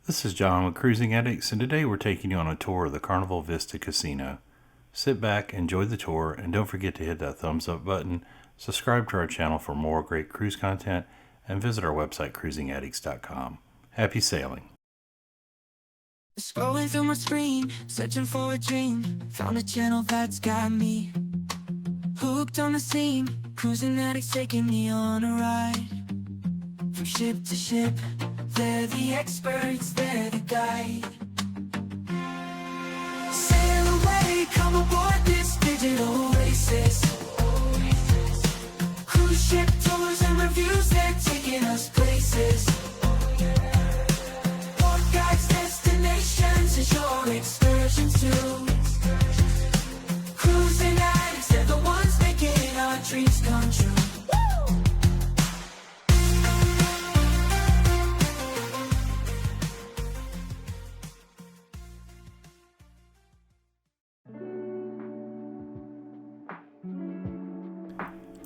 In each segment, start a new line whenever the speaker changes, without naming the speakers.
This is John with Cruising Addicts, and today we're taking you on a tour of the Carnival Vista Casino. Sit back, enjoy the tour, and don't forget to hit that thumbs up button, subscribe to our channel for more great cruise content, and visit our website cruisingaddicts.com. Happy sailing!
Scrolling through my screen, searching for a dream. Found a channel that's got me hooked on the scene. Cruising addicts taking me on a ride. From ship to ship, they're the experts, they're the guide. Sail away, come aboard this digital oasis. Cruise ship tours and reviews, they're taking us places. Port guides, destinations, and shore excursions too. Cruising addicts, they're the ones making our dreams come true.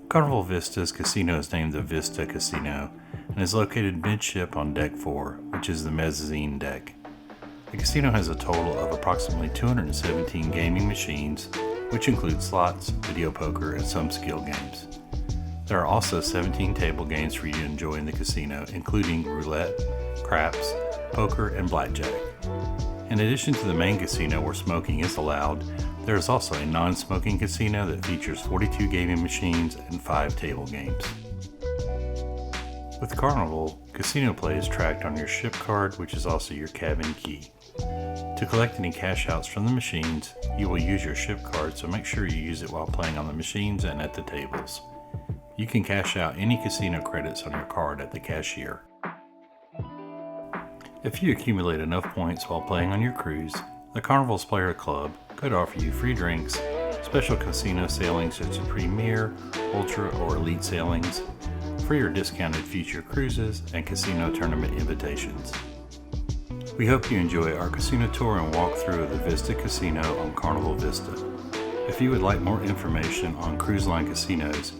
Carnival Vista's casino is named the Vista Casino and is located midship on Deck 4, which is the mezzanine deck. The casino has a total of approximately 217 gaming machines, which include slots, video poker, and some skill games. There are also 17 table games for you to enjoy in the casino, including roulette, craps, poker, and blackjack. In addition to the main casino where smoking is allowed, there is also a non-smoking casino that features 42 gaming machines and 5 table games. With Carnival, casino play is tracked on your ship card, which is also your cabin key. To collect any cash outs from the machines, you will use your ship card, so make sure you use it while playing on the machines and at the tables. You can cash out any casino credits on your card at the cashier. If you accumulate enough points while playing on your cruise, the Carnival's Player Club could offer you free drinks, special casino sailings such as Premier, Ultra, or Elite sailings, free or discounted future cruises, and casino tournament invitations. We hope you enjoy our casino tour and walkthrough of the Vista Casino on Carnival Vista. If you would like more information on cruise line casinos,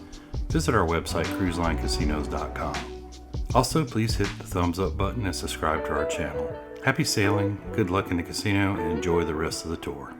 visit our website cruiselinecasinos.com. Also, please hit the thumbs up button and subscribe to our channel. Happy sailing, good luck in the casino, and enjoy the rest of the tour.